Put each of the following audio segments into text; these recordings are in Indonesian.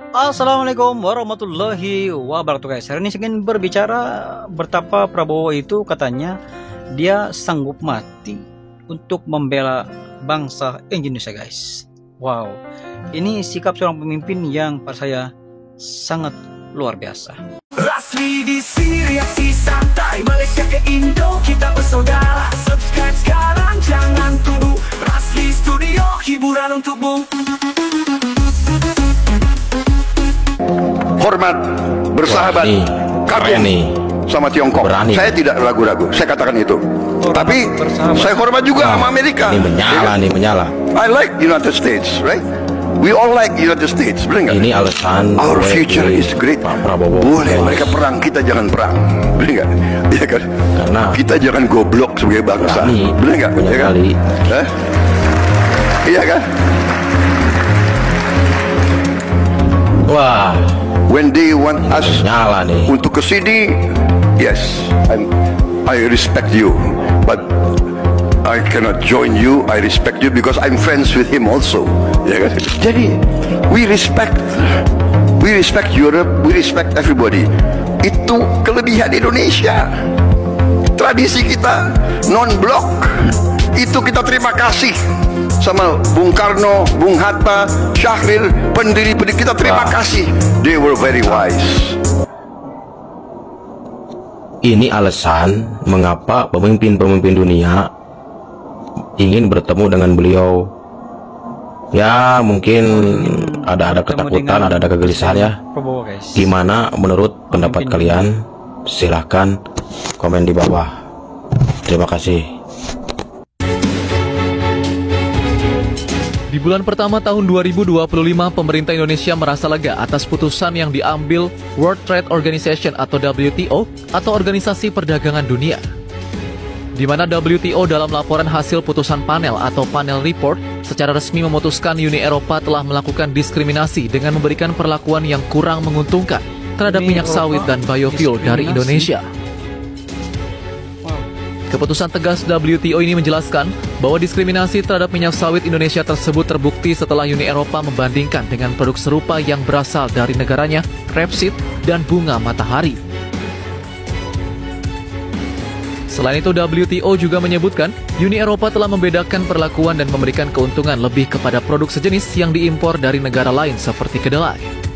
Assalamualaikum warahmatullahi wabarakatuh guys. Hari ini saya ingin berbicara betapa Prabowo itu katanya dia sanggup mati untuk membela bangsa Indonesia guys. Wow, ini sikap seorang pemimpin yang pada saya sangat luar biasa. Rasmi di sini reaksi santai, Malaysia ke Indo kita bersaudara. Subscribe sekarang jangan tunggu. Rasmi Studio hiburan untukmu. Hormat, bersahabat, kagum sama Tiongkok. Berani. Saya tidak ragu-ragu, saya katakan itu. Tapi bersahabat. saya hormat juga sama Amerika. Ini menyala, Ya, nih menyala. I like United States, right? We all like United States, benar nggak? Ini alasan Our oleh future is great. Pak Prabowo. Boleh mereka perang, kita jangan perang, benar nggak? Iya kan? Karena kita jangan goblok sebagai bangsa, berani, benar nggak? punya Iya kan? kali. Hah? Iya kan? Wah, When they want us nyala nih. untuk ke sini, yes, I respect you, but I cannot join you. I respect you because I'm friends with him also. Ya kan? Jadi we respect Europe, we respect everybody. Itu kelebihan Indonesia. Tradisi kita non-blok. Itu kita terima kasih sama Bung Karno, Bung Hatta, Syahrir, pendiri-pendiri kita terima kasih. They were very wise. Ini alasan mengapa pemimpin-pemimpin dunia ingin bertemu dengan beliau. Ya, mungkin ada ketakutan, ada kegelisahan ya. Prabowo guys. Gimana menurut pendapat kalian? Silahkan komen di bawah. Terima kasih. Di bulan pertama tahun 2025, pemerintah Indonesia merasa lega atas putusan yang diambil World Trade Organization atau WTO atau Organisasi Perdagangan Dunia. Di mana WTO dalam laporan hasil putusan panel atau panel report secara resmi memutuskan Uni Eropa telah melakukan diskriminasi dengan memberikan perlakuan yang kurang menguntungkan terhadap minyak sawit dan biofuel dari Indonesia. Keputusan tegas WTO ini menjelaskan bahwa diskriminasi terhadap minyak sawit Indonesia tersebut terbukti setelah Uni Eropa membandingkan dengan produk serupa yang berasal dari negaranya, rapeseed, dan bunga matahari. Selain itu, WTO juga menyebutkan Uni Eropa telah membedakan perlakuan dan memberikan keuntungan lebih kepada produk sejenis yang diimpor dari negara lain seperti kedelai.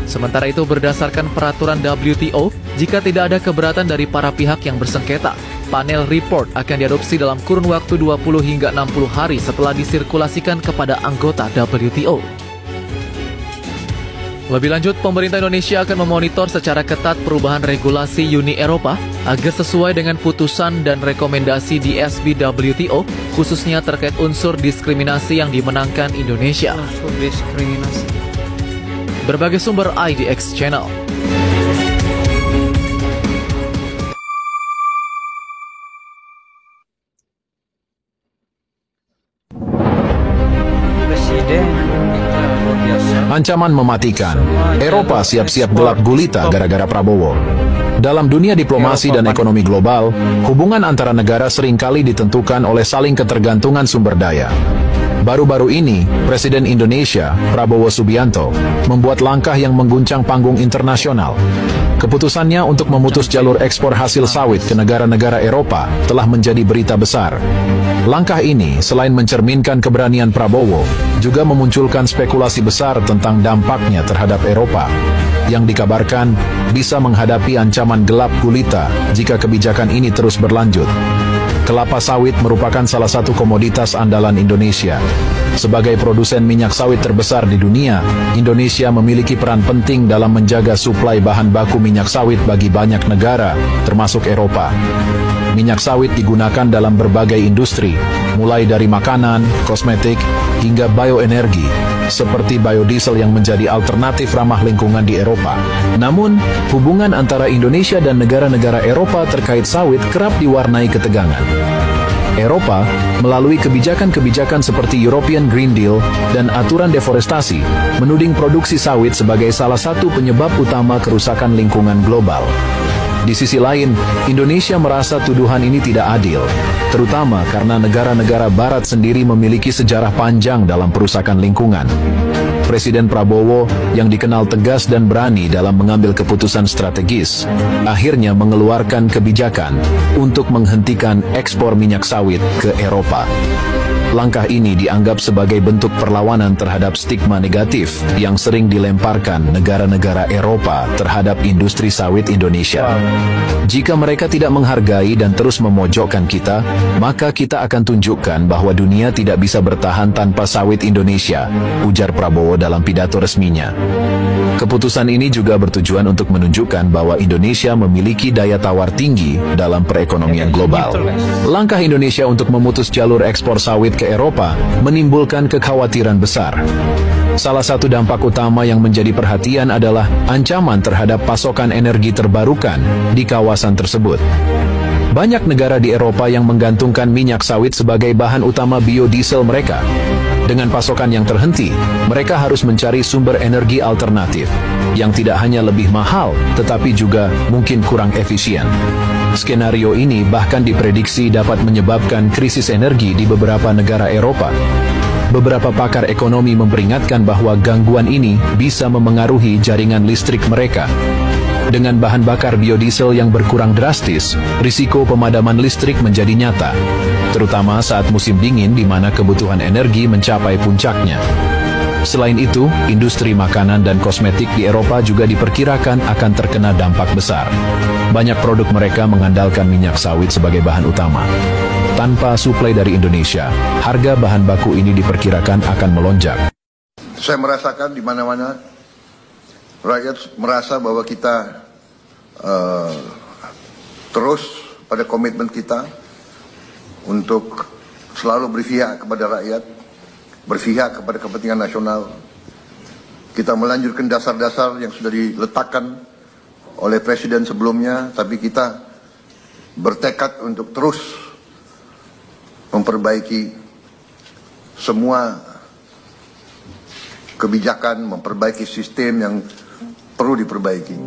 Sementara itu, berdasarkan peraturan WTO, jika tidak ada keberatan dari para pihak yang bersengketa, panel report akan diadopsi dalam kurun waktu 20 hingga 60 hari setelah disirkulasikan kepada anggota WTO. Lebih lanjut, pemerintah Indonesia akan memonitor secara ketat perubahan regulasi Uni Eropa agar sesuai dengan putusan dan rekomendasi di SB WTO, khususnya terkait unsur diskriminasi yang dimenangkan Indonesia. Unsur diskriminasi. Berbagai sumber IDX Channel. Presiden kita luar biasa. Ancaman mematikan. Eropa siap-siap gelap gulita gara-gara Prabowo. Dalam dunia diplomasi dan ekonomi global, hubungan antara negara seringkali ditentukan oleh saling ketergantungan sumber daya. Baru-baru ini, Presiden Indonesia, Prabowo Subianto, membuat langkah yang mengguncang panggung internasional. Keputusannya untuk memutus jalur ekspor hasil sawit ke negara-negara Eropa telah menjadi berita besar. Langkah ini, selain mencerminkan keberanian Prabowo, juga memunculkan spekulasi besar tentang dampaknya terhadap Eropa, yang dikabarkan bisa menghadapi ancaman gelap gulita jika kebijakan ini terus berlanjut. Kelapa sawit merupakan salah satu komoditas andalan Indonesia. Sebagai produsen minyak sawit terbesar di dunia, Indonesia memiliki peran penting dalam menjaga suplai bahan baku minyak sawit bagi banyak negara, termasuk Eropa. Minyak sawit digunakan dalam berbagai industri, mulai dari makanan, kosmetik, hingga bioenergi, seperti biodiesel yang menjadi alternatif ramah lingkungan di Eropa. Namun, hubungan antara Indonesia dan negara-negara Eropa terkait sawit kerap diwarnai ketegangan. Eropa, melalui kebijakan-kebijakan seperti European Green Deal dan aturan deforestasi, menuding produksi sawit sebagai salah satu penyebab utama kerusakan lingkungan global. Di sisi lain, Indonesia merasa tuduhan ini tidak adil, terutama karena negara-negara barat sendiri memiliki sejarah panjang dalam perusakan lingkungan. Presiden Prabowo yang dikenal tegas dan berani dalam mengambil keputusan strategis, akhirnya mengeluarkan kebijakan untuk menghentikan ekspor minyak sawit ke Eropa. Langkah ini dianggap sebagai bentuk perlawanan terhadap stigma negatif yang sering dilemparkan negara-negara Eropa terhadap industri sawit Indonesia. Jika mereka tidak menghargai dan terus memojokkan kita, maka kita akan tunjukkan bahwa dunia tidak bisa bertahan tanpa sawit Indonesia, ujar Prabowo dalam pidato resminya. Keputusan ini juga bertujuan untuk menunjukkan bahwa Indonesia memiliki daya tawar tinggi dalam perekonomian global. Langkah Indonesia untuk memutus jalur ekspor sawit ke Eropa menimbulkan kekhawatiran besar. Salah satu dampak utama yang menjadi perhatian adalah ancaman terhadap pasokan energi terbarukan di kawasan tersebut. Banyak negara di Eropa yang menggantungkan minyak sawit sebagai bahan utama biodiesel mereka. Dengan pasokan yang terhenti, mereka harus mencari sumber energi alternatif yang tidak hanya lebih mahal, tetapi juga mungkin kurang efisien. Skenario ini bahkan diprediksi dapat menyebabkan krisis energi di beberapa negara Eropa. Beberapa pakar ekonomi memperingatkan bahwa gangguan ini bisa memengaruhi jaringan listrik mereka. Dengan bahan bakar biodiesel yang berkurang drastis, risiko pemadaman listrik menjadi nyata, terutama saat musim dingin di mana kebutuhan energi mencapai puncaknya. Selain itu, industri makanan dan kosmetik di Eropa juga diperkirakan akan terkena dampak besar. Banyak produk mereka mengandalkan minyak sawit sebagai bahan utama. Tanpa suplai dari Indonesia, harga bahan baku ini diperkirakan akan melonjak. Saya merasakan di mana-mana rakyat merasa bahwa kita terus pada komitmen kita untuk selalu berpihak kepada rakyat, berpihak kepada kepentingan nasional. Kita melanjutkan dasar-dasar yang sudah diletakkan oleh Presiden sebelumnya, tapi kita bertekad untuk terus memperbaiki semua kebijakan, memperbaiki sistem yang perlu diperbaiki.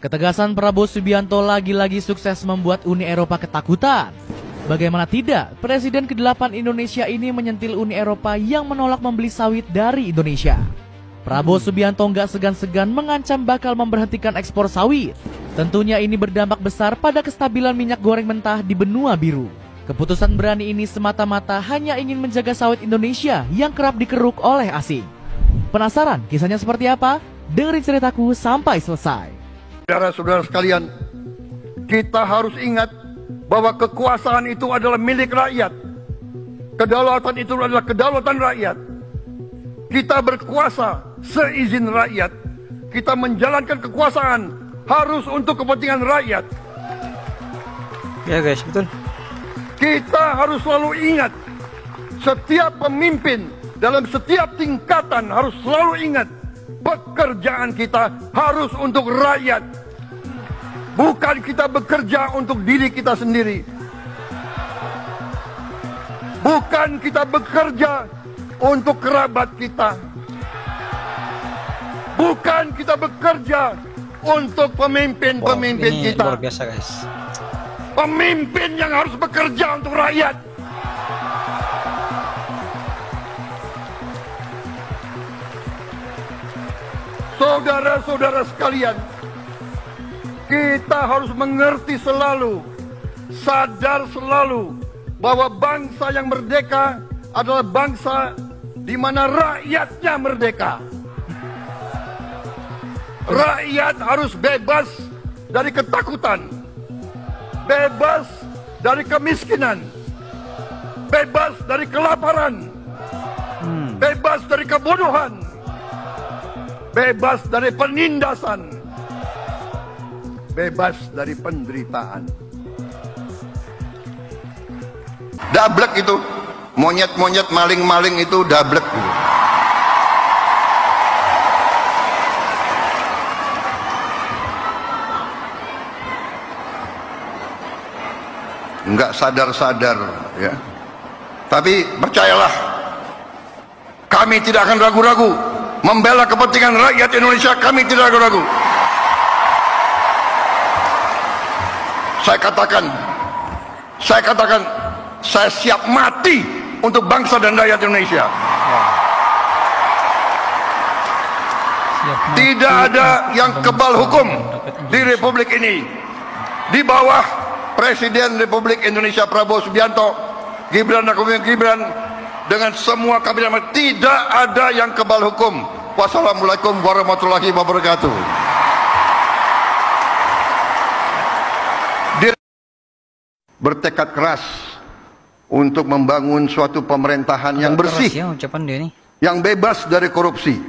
Ketegasan Prabowo Subianto lagi-lagi sukses membuat Uni Eropa ketakutan. Bagaimana tidak, Presiden ke-8 Indonesia ini menyentil Uni Eropa yang menolak membeli sawit dari Indonesia. Prabowo Subianto nggak segan-segan mengancam bakal memberhentikan ekspor sawit. Tentunya ini berdampak besar pada kestabilan minyak goreng mentah di benua biru. Keputusan berani ini semata-mata hanya ingin menjaga sawit Indonesia yang kerap dikeruk oleh asing. Penasaran kisahnya seperti apa? Dengerin ceritaku sampai selesai. Saudara-saudara sekalian, kita harus ingat bahwa kekuasaan itu adalah milik rakyat. Kedaulatan itu adalah kedaulatan rakyat. Kita berkuasa seizin rakyat. Kita menjalankan kekuasaan harus untuk kepentingan rakyat. Ya guys, betul. Kita harus selalu ingat, setiap pemimpin dalam setiap tingkatan harus selalu ingat, pekerjaan kita harus untuk rakyat. Bukan kita bekerja untuk diri kita sendiri. Bukan kita bekerja untuk kerabat kita. Bukan kita bekerja untuk pemimpin-pemimpin ini kita. Luar biasa guys. Pemimpin yang harus bekerja untuk rakyat. Saudara-saudara sekalian, kita harus mengerti selalu, sadar selalu bahwa bangsa yang merdeka adalah bangsa di mana rakyatnya merdeka. Rakyat harus bebas dari ketakutan, bebas dari kemiskinan, bebas dari kelaparan, bebas dari kebodohan, bebas dari penindasan, bebas dari penderitaan. Dablek itu, monyet-monyet, maling-maling itu dablek. Enggak sadar-sadar, ya. Tapi percayalah, kami tidak akan ragu-ragu. Membela kepentingan rakyat Indonesia, kami tidak ragu-ragu. Saya katakan, saya siap mati untuk bangsa dan rakyat Indonesia. Tidak ada yang kebal hukum di Republik ini. Di bawah Presiden Republik Indonesia Prabowo Subianto, Gibran Raka Buming Gibran, dengan semua kabinet, tidak ada yang kebal hukum. Wassalamualaikum warahmatullahi wabarakatuh. Bertekad keras untuk membangun suatu pemerintahan yang bersih, yang bebas dari korupsi.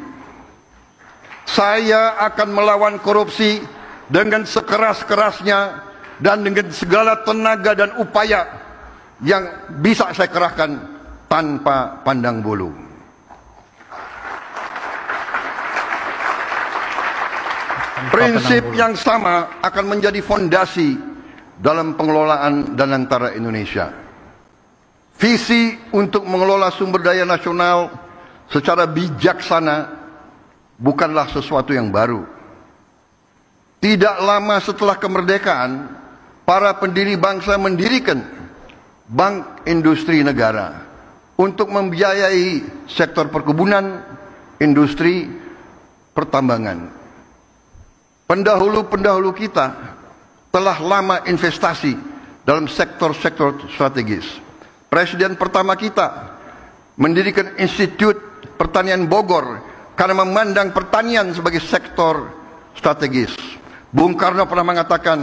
Saya akan melawan korupsi dengan sekeras-kerasnya dan dengan segala tenaga dan upaya yang bisa saya kerahkan tanpa pandang bulu. Prinsip yang sama akan menjadi fondasi dalam pengelolaan dan antara Indonesia. Visi untuk mengelola sumber daya nasional secara bijaksana bukanlah sesuatu yang baru. Tidak lama setelah kemerdekaan, para pendiri bangsa mendirikan Bank Industri Negara untuk membiayai sektor perkebunan, industri, pertambangan. Pendahulu-pendahulu kita telah lama investasi dalam sektor-sektor strategis. Presiden pertama kita mendirikan Institut Pertanian Bogor karena memandang pertanian sebagai sektor strategis. Bung Karno pernah mengatakan,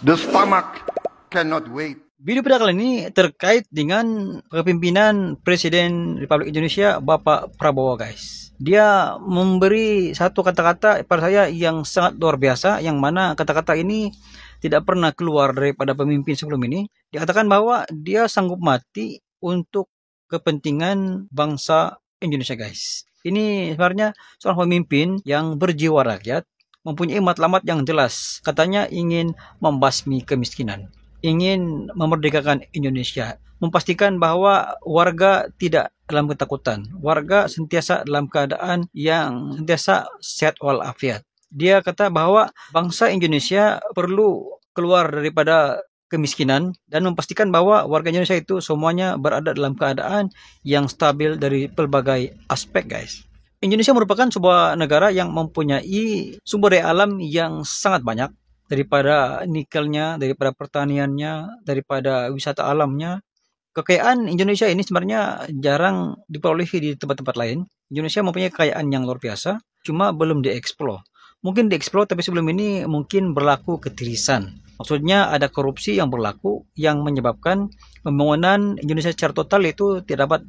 the stomach cannot wait. Video pada kali ini terkait dengan kepemimpinan Presiden Republik Indonesia Bapak Prabowo, guys. Dia memberi satu kata-kata pada saya yang sangat luar biasa, yang mana kata-kata ini tidak pernah keluar daripada pemimpin sebelum ini. Dikatakan bahwa dia sanggup mati untuk kepentingan bangsa Indonesia, guys. Ini sebenarnya seorang pemimpin yang berjiwa rakyat, mempunyai matlamat yang jelas. Katanya ingin membasmi kemiskinan, ingin memerdekakan Indonesia, memastikan bahwa warga tidak dalam ketakutan, warga sentiasa dalam keadaan yang sentiasa sehat walafiat. Dia kata bahwa bangsa Indonesia perlu keluar daripada kemiskinan dan memastikan bahwa warga Indonesia itu semuanya berada dalam keadaan yang stabil dari pelbagai aspek, guys. Indonesia merupakan sebuah negara yang mempunyai sumber daya alam yang sangat banyak, daripada nikelnya, daripada pertaniannya, daripada wisata alamnya. Kekayaan Indonesia ini sebenarnya jarang diperolehi di tempat-tempat lain. Indonesia mempunyai kekayaan yang luar biasa, cuma belum dieksplor. Mungkin dieksplor, tapi sebelum ini mungkin berlaku ketirisan. Maksudnya ada korupsi yang berlaku yang menyebabkan pembangunan Indonesia secara total itu tidak dapat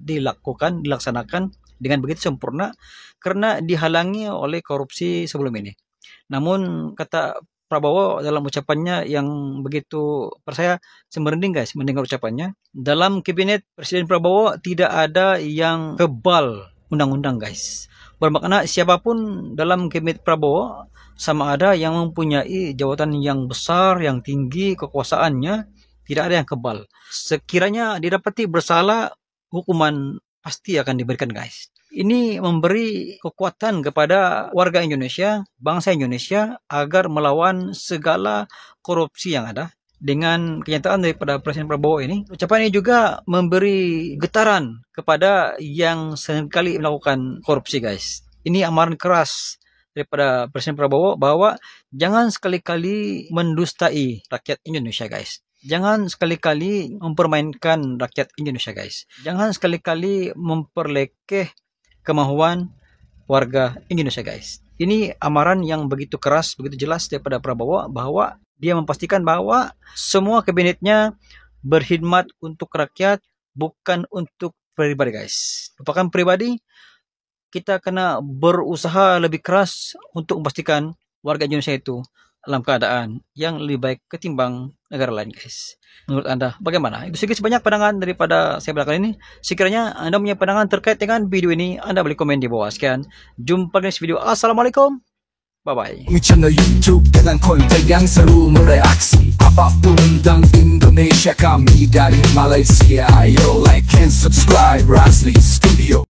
dilaksanakan dengan begitu sempurna karena dihalangi oleh korupsi sebelum ini. Namun kata Prabowo dalam ucapannya yang begitu, saya merinding, guys, mendengar ucapannya. Dalam kabinet Presiden Prabowo tidak ada yang kebal undang-undang, guys. Bermakna siapapun dalam kabinet Prabowo, sama ada yang mempunyai jabatan yang besar, yang tinggi kekuasaannya, tidak ada yang kebal. Sekiranya didapati bersalah, hukuman pasti akan diberikan, guys. Ini memberi kekuatan kepada warga Indonesia, bangsa Indonesia, agar melawan segala korupsi yang ada. Dengan kenyataan daripada Presiden Prabowo ini, ucapan ini juga memberi getaran kepada yang seringkali melakukan korupsi, guys. Ini amaran keras daripada Presiden Prabowo bahwa jangan sekali-kali mendustai rakyat Indonesia, guys. Jangan sekali-kali mempermainkan rakyat Indonesia, guys. Jangan sekali-kali memperlekeh kemauan warga Indonesia, guys. Ini amaran yang begitu keras, begitu jelas daripada Prabowo bahwa dia memastikan bahwa semua kabinetnya berkhidmat untuk rakyat, bukan untuk pribadi, guys. Merupakan pribadi, kita kena berusaha lebih keras untuk memastikan warga Indonesia itu dalam keadaan yang lebih baik ketimbang negara lain, guys. Menurut Anda bagaimana? Itu sedikit sebanyak pandangan daripada saya pada kali ini. Sekiranya Anda punya pandangan terkait dengan video ini, Anda boleh komen di bawah. Sekian, jumpa di next video. Assalamualaikum, bye-bye. Channel YouTube dengan konten yang seru mereaksi apapun tentang Indonesia, kami dari Malaysia. Yo, like and subscribe Rasli Studio.